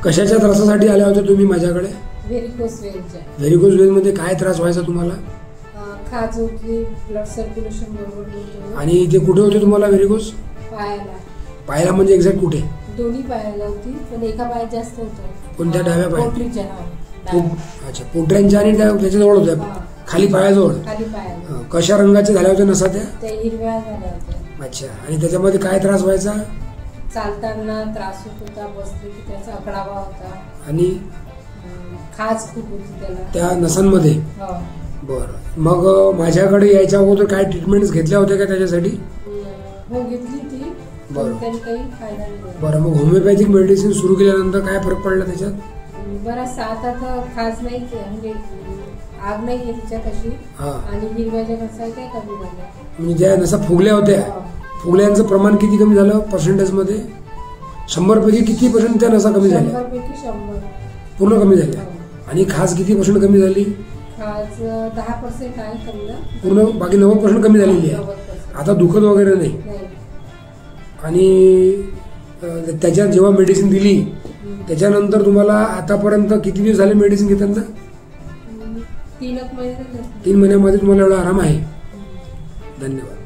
कशाच्या त्रासासाठी आल्या होत्या तुम्ही माझ्याकडे? व्हेरिकोस वेनच्या. व्हेरिकोस वेन मध्ये काय त्रास व्हायचा तुम्हाला? खाज होती, ब्लड सर्क्युलेशन बरोबर नव्हतं. आणि इथे कुठे होते तुम्हाला व्हेरिकोस? पायाला. पायाला म्हणजे एक्झॅक्ट कुठे? दोन्ही पायाला होती, पण एका पायात जास्त होतं. कोणत्या? डाव्या पायात? पोटरीच्या. अच्छा, पोटऱ्यांच्या आणि त्याच्याजवळ होत्या, खाली पायाजवळ. खाली पायाला. कशा रंगाच्या झाल्या होत्या नसा त्या? त्या हिरव्या झाल्या होत्या. अच्छा, आणि त्याच्यामध्ये काय त्रास व्हायचा? चालताना त्रास होत होता, बसले की त्याचा अकडावा होता. आणि खाज खूप होती त्याला त्या नसांमध्ये. बरं, मग माझ्याकडे यायच्या अगोदर काय ट्रीटमेंट घेतल्या होत्या का त्याच्यासाठी? हो, घेतली ती. बरं. काही फायदा नाही. बरं, मग होमिओपॅथिक मेडिसिन सुरू केल्यानंतर काय फरक पडला त्याच्यात? बराचसा. आता खाज नाही, म्हणजे आग नाही आहे तिच्यात अशी. आणि हिरव्याच्या नसा काय कमी झाल्या. म्हणजे ज्या नसा फुगल्या होत्या, फुगल्यांचं प्रमाण किती कमी झालं पर्सेंटेज मध्ये? 100 पैकी किती पर्सेंट त्या नसा कमी झाल्या? 100 पैकी 100 पूर्ण कमी झाल्या. आणि खाज किती पर्सेंट कमी झाली? खाज 10% आहे समजा. पूर्ण बाकी 90% कमी झालेली आहे. 90%. आता दुखत वगैरे नाही. आणि त्याच्यात जेव्हा मेडिसिन दिली त्याच्यानंतर तुम्हाला आतापर्यंत किती दिवस झाले मेडिसिन घेताना? 3 महिने. 3 महिन्यामध्ये तुम्हाला एवढा आराम आहे. धन्यवाद.